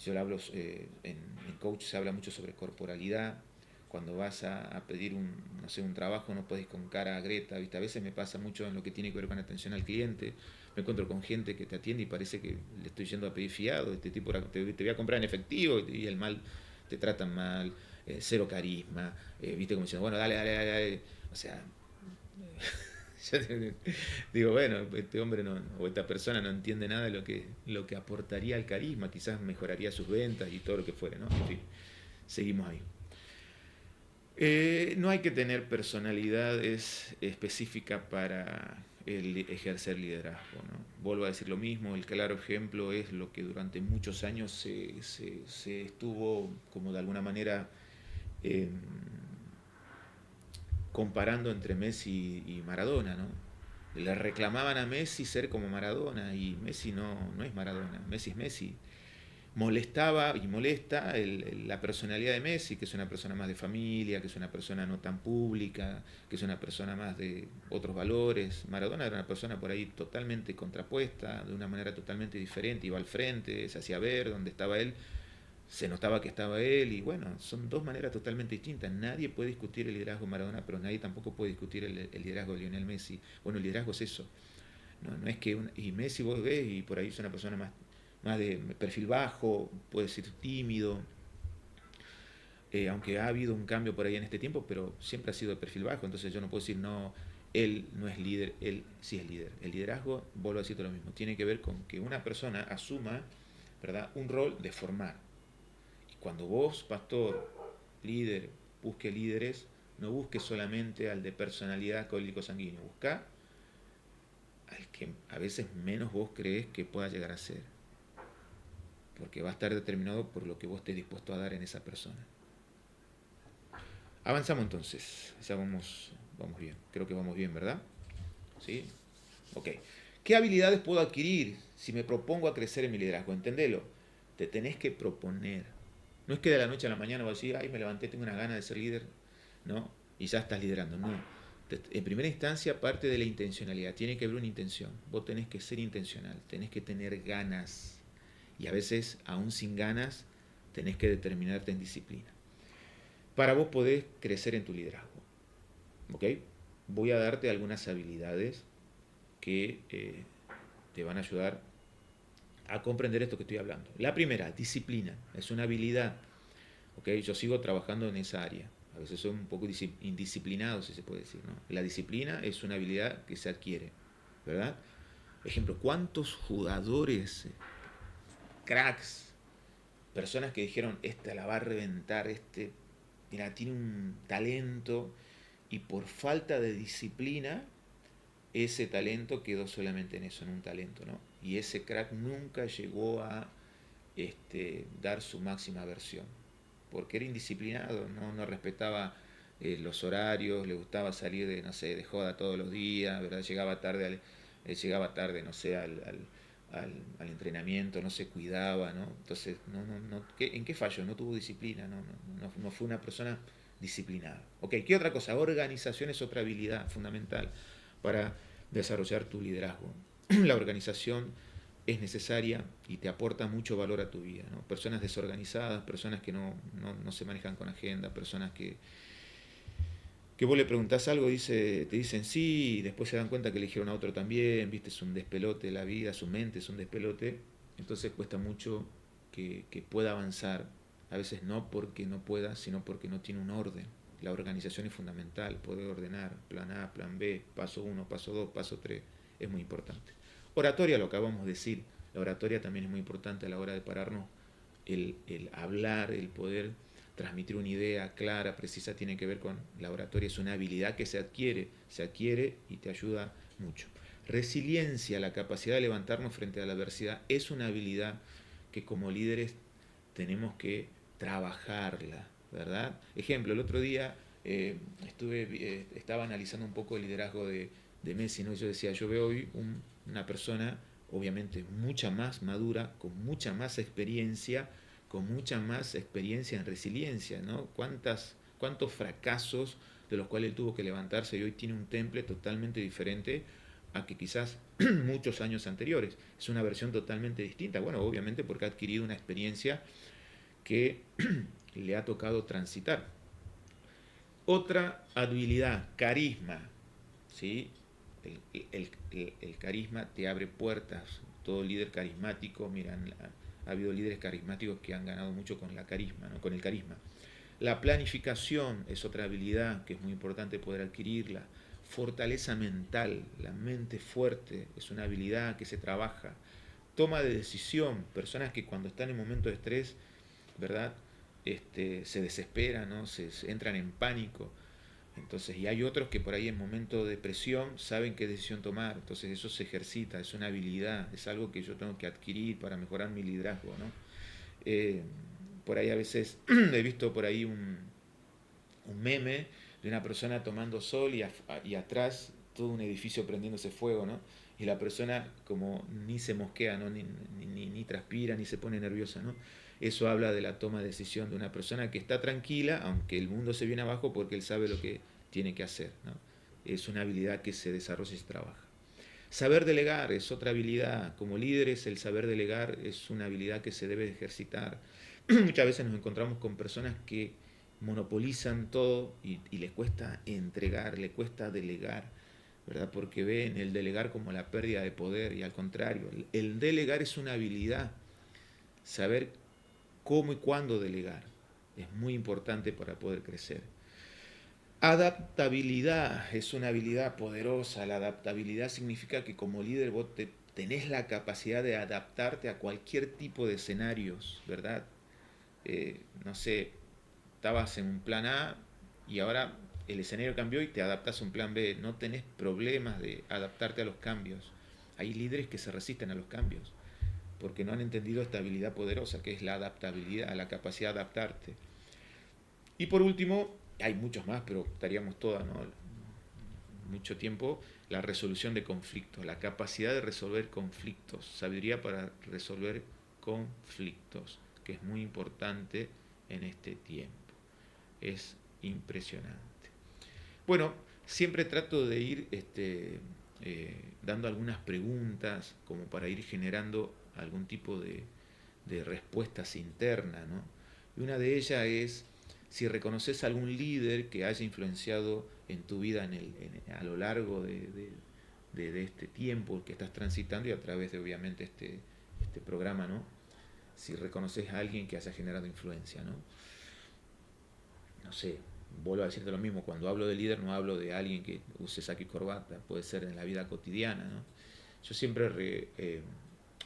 Yo le hablo, en coach se habla mucho sobre corporalidad. Cuando vas a pedir no sé, un trabajo, no puedes ir con cara a Greta, ¿viste? A veces me pasa mucho en lo que tiene que ver con atención al cliente. Me encuentro con gente que te atiende y parece que le estoy yendo a pedir fiado. Este tipo te voy a comprar en efectivo, y el mal te tratan mal, cero carisma, ¿viste? Como diciendo, bueno, dale. O sea, yo digo, bueno, este hombre o esta persona no entiende nada de lo que aportaría al carisma. Quizás mejoraría sus ventas y todo lo que fuere, ¿no? En fin, seguimos ahí. No hay que tener personalidades específicas para ejercer liderazgo, ¿no? Vuelvo a decir lo mismo, el claro ejemplo es lo que durante muchos años se estuvo como de alguna manera eh, comparando entre Messi y Maradona, ¿no? Le reclamaban a Messi ser como Maradona, y Messi no es Maradona, Messi es Messi. Molestaba y molesta la personalidad de Messi, que es una persona más de familia, que es una persona no tan pública, que es una persona más de otros valores. Maradona era una persona por ahí totalmente contrapuesta, de una manera totalmente diferente, iba al frente, se hacía ver dónde estaba él, se notaba que estaba él, y bueno, son dos maneras totalmente distintas. Nadie puede discutir el liderazgo de Maradona, pero nadie tampoco puede discutir el liderazgo de Lionel Messi. Bueno, el liderazgo es eso. No es que y Messi vos ves y por ahí es una persona más de perfil bajo, puede ser tímido, aunque ha habido un cambio por ahí en este tiempo, pero siempre ha sido de perfil bajo. Entonces yo no puedo decir, no, él no es líder, él sí es líder. El liderazgo, vuelvo a decirte lo mismo, tiene que ver con que una persona asuma, ¿verdad?, un rol de formar. Y cuando vos, pastor, líder, busque líderes, no busque solamente al de personalidad alcohólico sanguíneo, busca al que a veces menos vos crees que pueda llegar a ser, porque va a estar determinado por lo que vos estés dispuesto a dar en esa persona. Avanzamos entonces, ya vamos bien, creo que vamos bien, ¿verdad? ¿Sí? Ok. ¿Qué habilidades puedo adquirir si me propongo a crecer en mi liderazgo? Entendelo, te tenés que proponer. No es que de la noche a la mañana vas a decir, ay, me levanté, tengo una gana de ser líder, ¿no? Y ya estás liderando, no. En primera instancia, parte de la intencionalidad, tiene que haber una intención. Vos tenés que ser intencional, tenés que tener ganas. Y a veces, aún sin ganas, tenés que determinarte en disciplina. Para vos podés crecer en tu liderazgo. ¿Ok? Voy a darte algunas habilidades que te van a ayudar a comprender esto que estoy hablando. La primera, disciplina. Es una habilidad. ¿Ok? Yo sigo trabajando en esa área. A veces soy un poco indisciplinado, si se puede decir, ¿no? La disciplina es una habilidad que se adquiere, ¿verdad? Ejemplo, ¿cuántos jugadores, cracks, personas que dijeron, esta la va a reventar, mira, tiene un talento y por falta de disciplina, ese talento quedó solamente en eso, en un talento, ¿no? Y ese crack nunca llegó a dar su máxima versión, porque era indisciplinado, no respetaba los horarios, le gustaba salir de, no sé, de joda todos los días, ¿verdad? Llegaba tarde, no sé, al entrenamiento, no se cuidaba, ¿no? Entonces, ¿en qué falló? No tuvo disciplina, no fue una persona disciplinada. Ok, ¿qué otra cosa? Organización es otra habilidad fundamental para desarrollar tu liderazgo. La organización es necesaria y te aporta mucho valor a tu vida, ¿no? Personas desorganizadas, personas que no se manejan con agenda, personas que vos le preguntás algo, te dicen sí, y después se dan cuenta que eligieron a otro también, viste, es un despelote la vida, su mente es un despelote, entonces cuesta mucho que pueda avanzar, a veces no porque no pueda, sino porque no tiene un orden. La organización es fundamental, poder ordenar, plan A, plan B, paso 1, paso 2, paso 3, es muy importante. Oratoria, lo acabamos de decir, la oratoria también es muy importante a la hora de pararnos, el hablar, el poder transmitir una idea clara, precisa, tiene que ver con la oratoria, es una habilidad que se adquiere y te ayuda mucho. Resiliencia, la capacidad de levantarnos frente a la adversidad, es una habilidad que como líderes tenemos que trabajarla, ¿verdad? Ejemplo, el otro día estaba analizando un poco el liderazgo de Messi, ¿no? Yo decía, yo veo hoy una persona obviamente mucha más madura, con mucha más experiencia en resiliencia, ¿no? ¿Cuántos fracasos de los cuales él tuvo que levantarse y hoy tiene un temple totalmente diferente a que quizás muchos años anteriores? Es una versión totalmente distinta, bueno, obviamente porque ha adquirido una experiencia que le ha tocado transitar. Otra habilidad, carisma, ¿sí? El carisma te abre puertas. Todo líder carismático, miran, ha habido líderes carismáticos que han ganado mucho con la carisma, ¿no? Con el carisma. La planificación es otra habilidad que es muy importante poder adquirirla. Fortaleza mental, la mente fuerte es una habilidad que se trabaja. Toma de decisión, personas que cuando están en momentos de estrés, ¿verdad? Se desesperan, ¿no? Se entran en pánico. Entonces, y hay otros que por ahí en momentos de presión saben qué decisión tomar. Entonces eso se ejercita, es una habilidad, es algo que yo tengo que adquirir para mejorar mi liderazgo, ¿no? Por ahí a veces he visto por ahí un meme de una persona tomando sol y atrás todo un edificio prendiéndose fuego, ¿no? Y la persona como ni se mosquea, ¿no? Ni transpira, ni se pone nerviosa, ¿no? Eso habla de la toma de decisión de una persona que está tranquila, aunque el mundo se viene abajo, porque él sabe lo que tiene que hacer, ¿no? Es una habilidad que se desarrolla y se trabaja. Saber delegar es otra habilidad. Como líderes, el saber delegar es una habilidad que se debe ejercitar. Muchas veces nos encontramos con personas que monopolizan todo y les cuesta entregar, les cuesta delegar, ¿verdad? Porque ven el delegar como la pérdida de poder y al contrario, el delegar es una habilidad. Saber cómo y cuándo delegar es muy importante para poder crecer. Adaptabilidad es una habilidad poderosa. La adaptabilidad significa que como líder vos tenés la capacidad de adaptarte a cualquier tipo de escenarios, ¿verdad? No sé, estabas en un plan A y ahora el escenario cambió y te adaptas a un plan B. No tenés problemas de adaptarte a los cambios. Hay líderes que se resisten a los cambios porque no han entendido esta habilidad poderosa que es la adaptabilidad, la capacidad de adaptarte. Y por último, hay muchos más, pero estaríamos todas, ¿no? Mucho tiempo, la resolución de conflictos, la capacidad de resolver conflictos, sabiduría para resolver conflictos, que es muy importante en este tiempo. Es impresionante. Bueno, siempre trato de ir dando algunas preguntas como para ir generando algún tipo de respuestas internas, ¿no? Y una de ellas es si reconoces algún líder que haya influenciado en tu vida a lo largo de este tiempo que estás transitando y a través de obviamente este programa, ¿no? Si reconoces a alguien que haya generado influencia, ¿no? No sé, vuelvo a decirte lo mismo, cuando hablo de líder no hablo de alguien que use saco y corbata, puede ser en la vida cotidiana, ¿no? Yo siempre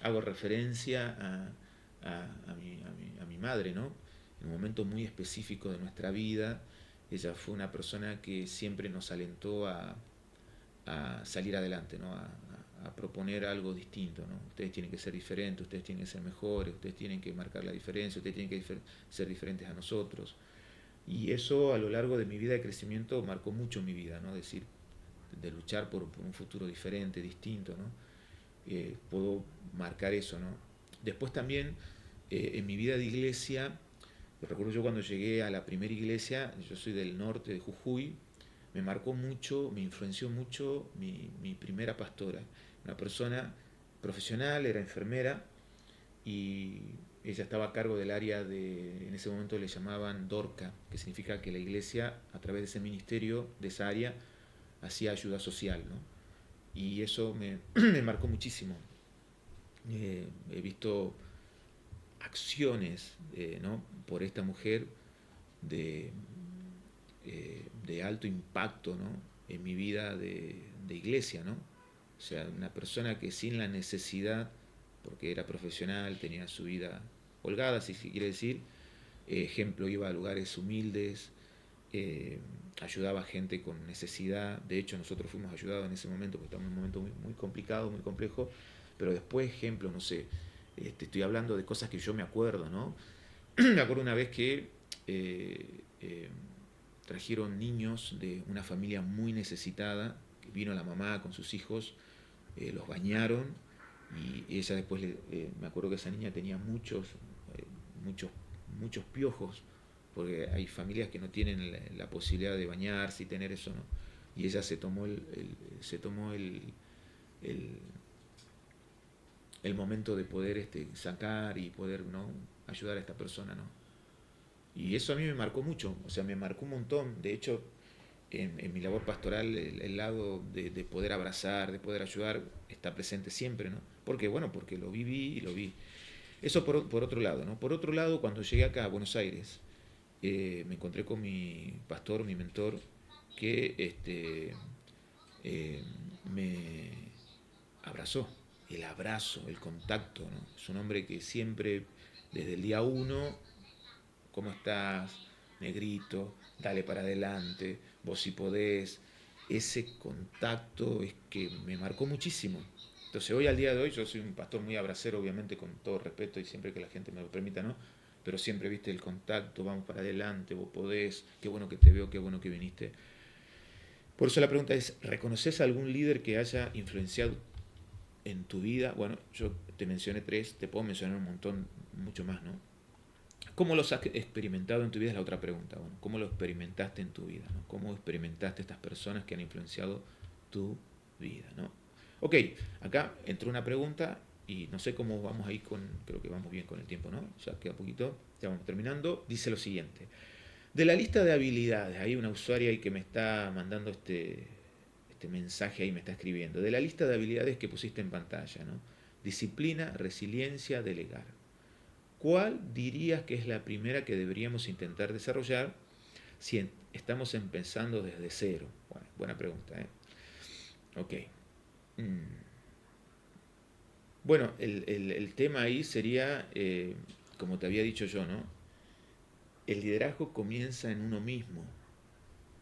hago referencia a mi madre, ¿no? en un momento muy específico de nuestra vida. Ella fue una persona que siempre nos alentó a salir adelante, ¿no? A proponer algo distinto, ¿no? Ustedes tienen que ser diferentes, ustedes tienen que ser mejores, ustedes tienen que marcar la diferencia, ustedes tienen que ser diferentes a nosotros. Y eso a lo largo de mi vida de crecimiento marcó mucho mi vida, ¿no? Es decir, de luchar por un futuro diferente, distinto, ¿no? Puedo marcar eso, ¿no? Después también, en mi vida de iglesia, recuerdo yo cuando llegué a la primera iglesia, yo soy del norte de Jujuy, me marcó mucho, me influenció mucho mi primera pastora, una persona profesional, era enfermera, y ella estaba a cargo del área de, en ese momento le llamaban DORCA, que significa que la iglesia, a través de ese ministerio, de esa área, hacía ayuda social, ¿no? Y eso me marcó muchísimo. He visto acciones, ¿no? Por esta mujer de, de alto impacto, ¿no? En mi vida de iglesia, ¿no? O sea, una persona que sin la necesidad, porque era profesional, tenía su vida holgada, si se quiere decir, ejemplo, iba a lugares humildes, ayudaba a gente con necesidad. De hecho, nosotros fuimos ayudados en ese momento, porque estamos en un momento muy, muy complicado, muy complejo, pero después, ejemplo, no sé, estoy hablando de cosas que yo me acuerdo, ¿no? Me acuerdo una vez que trajeron niños de una familia muy necesitada, que vino la mamá con sus hijos, los bañaron, y ella después, me acuerdo que esa niña tenía muchos piojos, porque hay familias que no tienen la posibilidad de bañarse y tener eso, ¿no? Y ella se tomó el momento de poder sacar y poder, ¿no? Ayudar a esta persona, ¿no? Y eso a mí me marcó mucho, o sea, me marcó un montón. De hecho, en mi labor pastoral, el lado de poder abrazar, de poder ayudar, está presente siempre, ¿no? Porque, bueno, porque lo viví y lo vi. Eso por otro lado, ¿no? Por otro lado, cuando llegué acá a Buenos Aires, me encontré con mi pastor, mi mentor, que me abrazó. El abrazo, el contacto, ¿no? Es un hombre que siempre, desde el día uno, ¿cómo estás? Negrito, dale para adelante, vos si podés. Ese contacto es que me marcó muchísimo. Entonces hoy al día de hoy yo soy un pastor muy abracero, obviamente con todo respeto y siempre que la gente me lo permita, ¿no? Pero siempre viste el contacto, vamos para adelante, vos podés, qué bueno que te veo, qué bueno que viniste. Por eso la pregunta es, ¿reconoces a algún líder que haya influenciado en tu vida? Bueno, yo te mencioné 3, te puedo mencionar un montón, mucho más, ¿no? ¿Cómo los has experimentado en tu vida? Es la otra pregunta. Bueno, ¿cómo lo experimentaste en tu vida? ¿No? ¿Cómo experimentaste estas personas que han influenciado tu vida? ¿No? Ok, acá entró una pregunta y no sé cómo vamos ahí creo que vamos bien con el tiempo, ¿no? Ya queda poquito, ya vamos terminando. Dice lo siguiente. De la lista de habilidades, hay una usuaria ahí que me está mandando este mensaje ahí, me está escribiendo. De la lista de habilidades que pusiste en pantalla, ¿no? Disciplina, resiliencia, delegar. ¿Cuál dirías que es la primera que deberíamos intentar desarrollar si estamos empezando desde cero? Bueno, buena pregunta, ¿eh? Ok. Bueno, el tema ahí sería, como te había dicho yo, ¿no? El liderazgo comienza en uno mismo.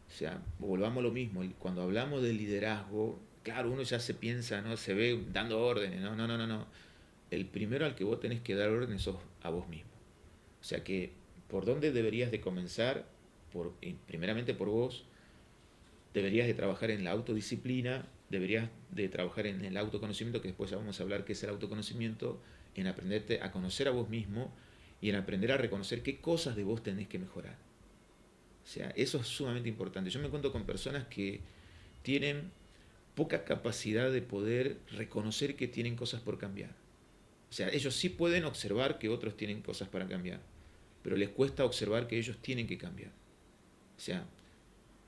O sea, volvamos a lo mismo. Cuando hablamos de liderazgo, claro, uno ya se piensa, ¿no? Se ve dando órdenes, ¿no? No, no, no, no. El primero al que vos tenés que dar órdenes sos a vos mismo. O sea que, ¿por dónde deberías de comenzar? Primeramente por vos, deberías de trabajar en la autodisciplina, deberías de trabajar en el autoconocimiento, que después ya vamos a hablar qué es el autoconocimiento, en aprenderte a conocer a vos mismo y en aprender a reconocer qué cosas de vos tenés que mejorar. O sea, eso es sumamente importante. Yo me encuentro con personas que tienen poca capacidad de poder reconocer que tienen cosas por cambiar. O sea, ellos sí pueden observar que otros tienen cosas para cambiar, pero les cuesta observar que ellos tienen que cambiar. O sea,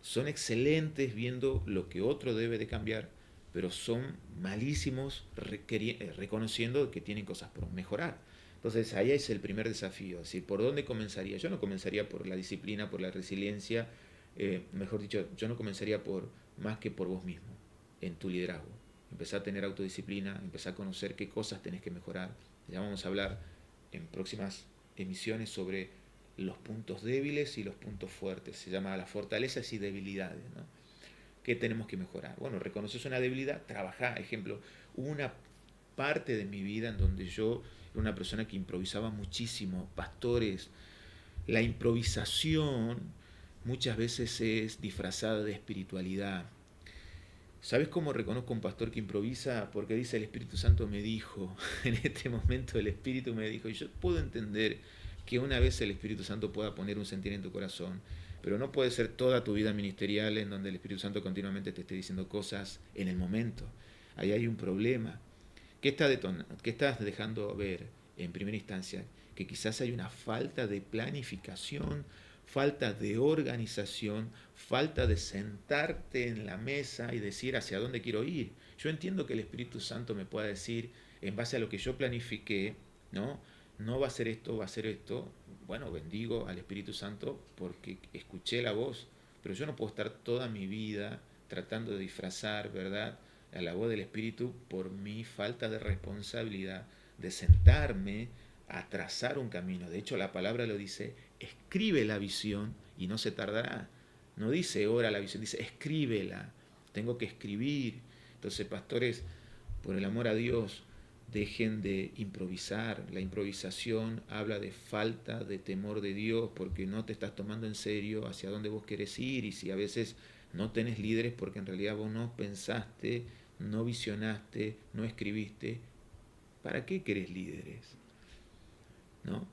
son excelentes viendo lo que otro debe de cambiar, pero son malísimos reconociendo que tienen cosas por mejorar. Entonces ahí es el primer desafío, es decir, ¿por dónde comenzaría? Yo no comenzaría por la disciplina, por la resiliencia, mejor dicho, yo no comenzaría más que por vos mismo, en tu liderazgo. Empezar a tener autodisciplina, empezar a conocer qué cosas tenés que mejorar. Ya vamos a hablar en próximas emisiones sobre los puntos débiles y los puntos fuertes. Se llama las fortalezas y debilidades, ¿no? ¿Qué tenemos que mejorar? Bueno, reconoces una debilidad, trabajar. Ejemplo, hubo una parte de mi vida en donde yo era una persona que improvisaba muchísimo. Pastores, la improvisación muchas veces es disfrazada de espiritualidad. ¿Sabes cómo reconozco a un pastor que improvisa? Porque dice: el Espíritu Santo me dijo, en este momento el Espíritu me dijo. Y yo puedo entender que una vez el Espíritu Santo pueda poner un sentir en tu corazón, pero no puede ser toda tu vida ministerial en donde el Espíritu Santo continuamente te esté diciendo cosas en el momento. Ahí hay un problema. ¿Qué estás dejando ver en primera instancia? Que quizás hay una falta de planificación, falta de organización, falta de sentarte en la mesa y decir hacia dónde quiero ir. Yo entiendo que el Espíritu Santo me pueda decir, en base a lo que yo planifiqué, ¿no? No va a ser esto, va a ser esto. Bueno, bendigo al Espíritu Santo porque escuché la voz, pero yo no puedo estar toda mi vida tratando de disfrazar, ¿verdad?, a la voz del Espíritu por mi falta de responsabilidad de sentarme a trazar un camino. De hecho, la palabra lo dice: escribe la visión y no se tardará. No dice ora la visión, dice escríbela. Tengo que escribir. Entonces, pastores, por el amor a Dios, dejen de improvisar. La improvisación habla de falta de temor de Dios, porque no te estás tomando en serio hacia dónde vos querés ir. Y si a veces no tenés líderes porque en realidad vos no pensaste, no visionaste, no escribiste, ¿para qué querés líderes? ¿No?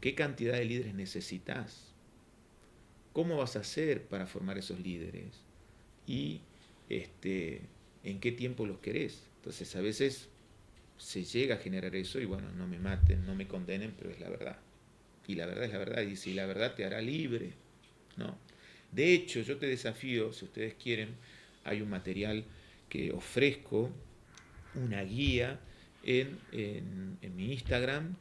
¿Qué cantidad de líderes necesitas? ¿Cómo vas a hacer para formar esos líderes? Y ¿en qué tiempo los querés? Entonces a veces se llega a generar eso y bueno, no me maten, no me condenen, pero es la verdad. Y la verdad es la verdad, y si la verdad te hará libre, ¿no? De hecho, yo te desafío, si ustedes quieren, hay un material que ofrezco, una guía en mi Instagram,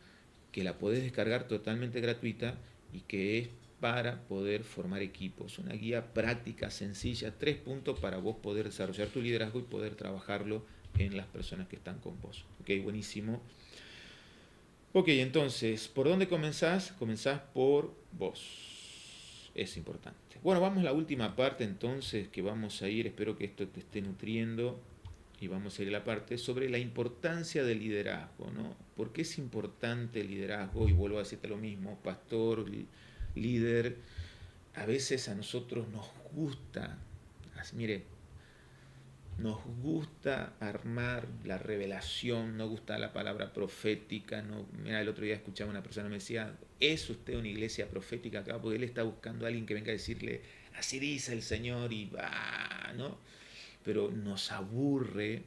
que la podés descargar totalmente gratuita y que es para poder formar equipos. Una guía práctica, sencilla, 3 puntos para vos poder desarrollar tu liderazgo y poder trabajarlo en las personas que están con vos. Ok, buenísimo. Ok, entonces, ¿por dónde comenzás? Comenzás por vos. Es importante. Bueno, vamos a la última parte entonces que vamos a ir. Espero que esto te esté nutriendo. Y vamos a ir a la parte sobre la importancia del liderazgo, ¿no? ¿Por qué es importante el liderazgo? Y vuelvo a decirte lo mismo, pastor, líder. A veces a nosotros nos gusta, mire, nos gusta armar la revelación, nos gusta la palabra profética. No, mira, el otro día escuchaba a una persona que me decía: ¿es usted una iglesia profética acá? Porque él está buscando a alguien que venga a decirle, así dice el Señor, y va, ¿no? Pero nos aburre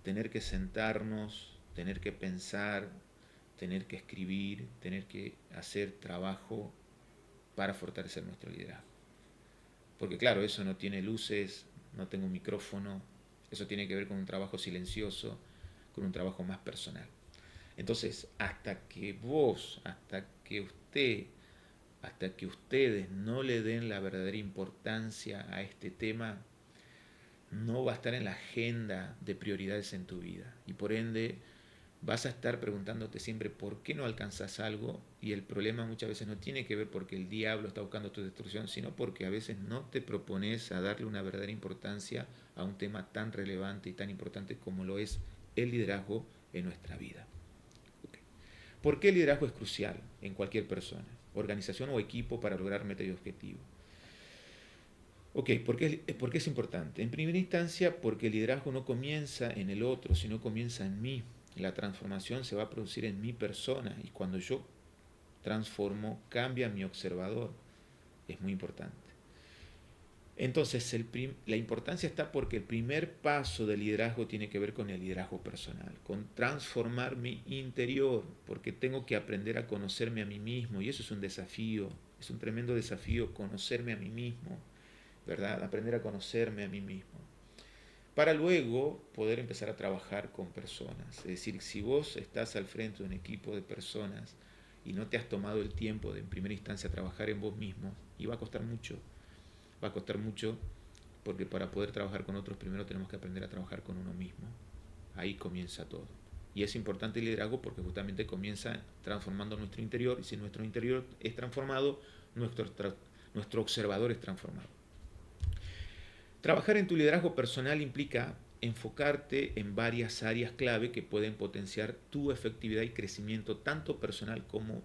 tener que sentarnos, tener que pensar, tener que escribir, tener que hacer trabajo para fortalecer nuestro liderazgo. Porque claro, eso no tiene luces, no tengo un micrófono, eso tiene que ver con un trabajo silencioso, con un trabajo más personal. Entonces, hasta que ustedes no le den la verdadera importancia a este tema, no va a estar en la agenda de prioridades en tu vida. Y por ende, vas a estar preguntándote siempre por qué no alcanzas algo, y el problema muchas veces no tiene que ver porque el diablo está buscando tu destrucción, sino porque a veces no te propones a darle una verdadera importancia a un tema tan relevante y tan importante como lo es el liderazgo en nuestra vida. Okay. ¿Por qué el liderazgo es crucial en cualquier persona, organización o equipo para lograr metas y objetivos? Ok, ¿por qué es importante? En primera instancia, porque el liderazgo no comienza en el otro, sino comienza en mí. La transformación se va a producir en mi persona, y cuando yo transformo, cambia mi observador. Es muy importante. Entonces, la importancia está porque el primer paso del liderazgo tiene que ver con el liderazgo personal, con transformar mi interior, porque tengo que aprender a conocerme a mí mismo, y eso es un desafío, es un tremendo desafío, conocerme a mí mismo, ¿verdad? Aprender a conocerme a mí mismo, para luego poder empezar a trabajar con personas. Es decir, si vos estás al frente de un equipo de personas y no te has tomado el tiempo de en primera instancia trabajar en vos mismo, y va a costar mucho, porque para poder trabajar con otros primero tenemos que aprender a trabajar con uno mismo. Ahí comienza todo. Y es importante el liderazgo porque justamente comienza transformando nuestro interior, y si nuestro interior es transformado, nuestro observador es transformado. Trabajar en tu liderazgo personal implica enfocarte en varias áreas clave que pueden potenciar tu efectividad y crecimiento tanto personal como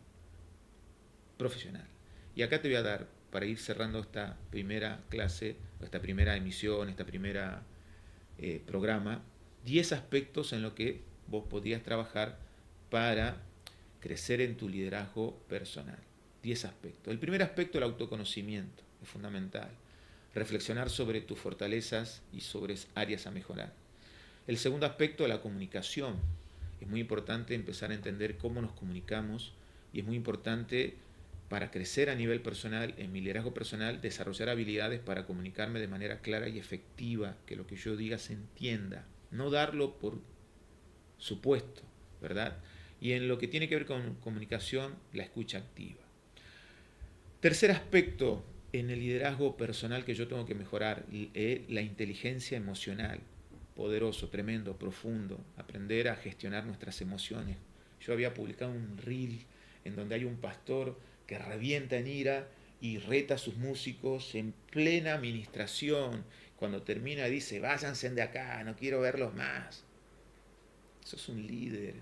profesional. Y acá te voy a dar, para ir cerrando esta primera clase, esta primera emisión, esta primera programa, 10 aspectos en los que vos podías trabajar para crecer en tu liderazgo personal. 10 aspectos. El primer aspecto, el autoconocimiento, es fundamental. Reflexionar sobre tus fortalezas y sobre áreas a mejorar. El segundo aspecto, la comunicación. Es muy importante empezar a entender cómo nos comunicamos y es muy importante para crecer a nivel personal, en mi liderazgo personal, desarrollar habilidades para comunicarme de manera clara y efectiva, que lo que yo diga se entienda, no darlo por supuesto, ¿verdad? Y en lo que tiene que ver con comunicación, la escucha activa. Tercer aspecto en el liderazgo personal que yo tengo que mejorar, la inteligencia emocional. Poderoso, tremendo, profundo, aprender a gestionar nuestras emociones. Yo había publicado un reel en donde hay un pastor que revienta en ira y reta a sus músicos en plena administración. Cuando termina dice, váyanse de acá, no quiero verlos más. Eso es un líder.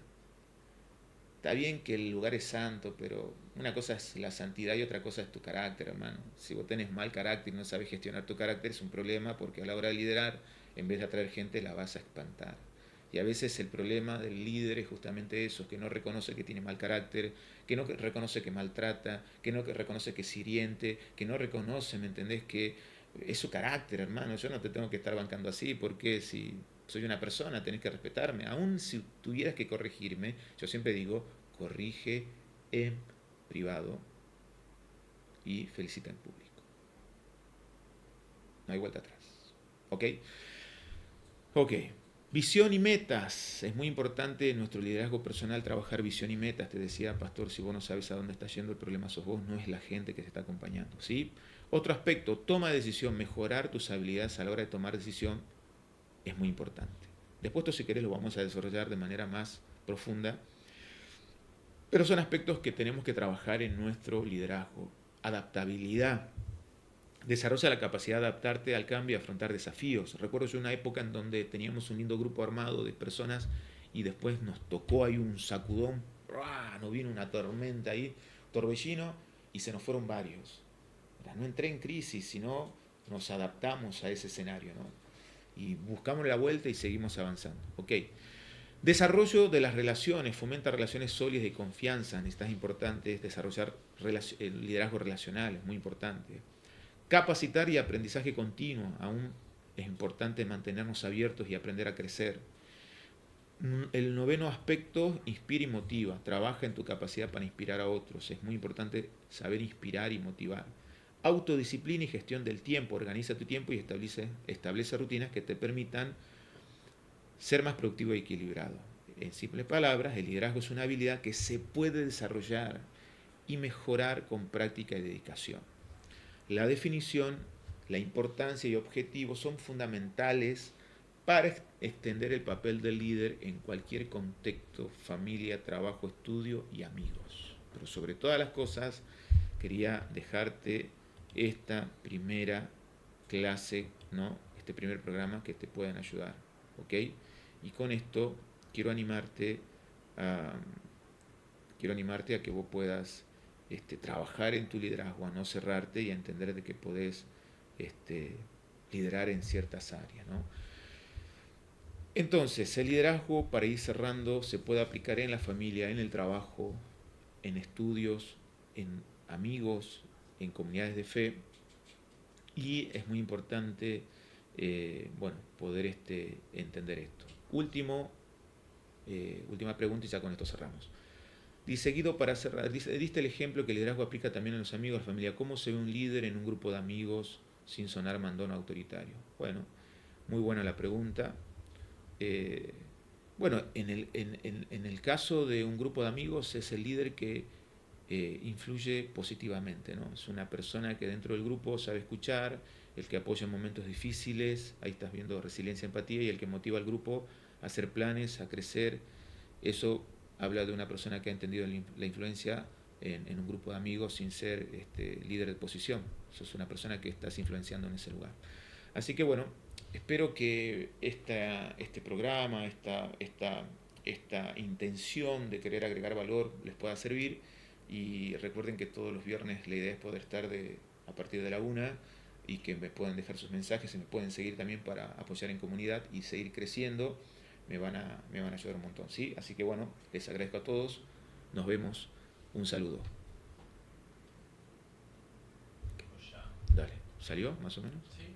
Está bien que el lugar es santo, pero una cosa es la santidad y otra cosa es tu carácter, hermano. Si vos tenés mal carácter y no sabes gestionar tu carácter, es un problema porque a la hora de liderar, en vez de atraer gente, la vas a espantar. Y a veces el problema del líder es justamente eso, que no reconoce que tiene mal carácter, que no reconoce que maltrata, que no reconoce que es hiriente, que no reconoce, ¿me entendés?, que es su carácter, hermano. Yo no te tengo que estar bancando así, porque si soy una persona, tenés que respetarme. Aún si tuvieras que corregirme, yo siempre digo, corrige en privado y felicita en público. No hay vuelta atrás. ¿Ok? Ok. Visión y metas. Es muy importante en nuestro liderazgo personal trabajar visión y metas. Te decía, pastor, si vos no sabes a dónde está yendo, el problema sos vos, no es la gente que te está acompañando. ¿Sí? Otro aspecto, toma de decisión. Mejorar tus habilidades a la hora de tomar decisión es muy importante. Después, si querés, lo vamos a desarrollar de manera más profunda. Pero son aspectos que tenemos que trabajar en nuestro liderazgo. Adaptabilidad. Desarrolla la capacidad de adaptarte al cambio y afrontar desafíos. Recuerdo yo una época en donde teníamos un lindo grupo armado de personas y después nos tocó ahí un sacudón, nos vino una tormenta ahí, torbellino, y se nos fueron varios. No entré en crisis, sino nos adaptamos a ese escenario, ¿no? Y buscamos la vuelta y seguimos avanzando. Ok. Desarrollo de las relaciones, fomenta relaciones sólidas y confianza. Necesitas importante desarrollar el liderazgo relacional, es muy importante. Capacitar y aprendizaje continuo, aún es importante mantenernos abiertos y aprender a crecer. El noveno aspecto, inspira y motiva. Trabaja en tu capacidad para inspirar a otros. Es muy importante saber inspirar y motivar. Autodisciplina y gestión del tiempo. Organiza tu tiempo y establece rutinas que te permitan ser más productivo y equilibrado. En simples palabras, el liderazgo es una habilidad que se puede desarrollar y mejorar con práctica y dedicación. La definición, la importancia y objetivos son fundamentales para extender el papel del líder en cualquier contexto, familia, trabajo, estudio y amigos. Pero sobre todas las cosas, quería dejarte esta primera clase, ¿no? Este primer programa que te puedan ayudar, ¿ok? Y con esto quiero animarte a que vos puedas trabajar en tu liderazgo, a no cerrarte y a entender de que podés liderar en ciertas áreas, ¿no? Entonces, el liderazgo, para ir cerrando, se puede aplicar en la familia, en el trabajo, en estudios, en amigos, en comunidades de fe, y es muy importante poder entender esto. Última pregunta y ya con esto cerramos. Dice Guido, para cerrar, diste el ejemplo que el liderazgo aplica también a los amigos, a la familia. ¿Cómo se ve un líder en un grupo de amigos sin sonar mandón autoritario? Bueno, muy buena la pregunta. En el caso de un grupo de amigos es el líder que influye positivamente, ¿no? Es una persona que dentro del grupo sabe escuchar, el que apoya en momentos difíciles, ahí estás viendo resiliencia, empatía, y el que motiva al grupo a hacer planes, a crecer Eso habla de una persona que ha entendido la influencia en un grupo de amigos sin ser líder de posición. Eso es una persona que estás influenciando en ese lugar. Así que bueno, espero que este programa, esta intención de querer agregar valor les pueda servir, y recuerden que todos los viernes la idea es poder estar a partir de la 1, y que me puedan dejar sus mensajes y me pueden seguir también para apoyar en comunidad y seguir creciendo. Me van a ayudar un montón, ¿sí? Así que bueno, les agradezco a todos, nos vemos, un saludo. Dale, ¿salió más o menos? Sí.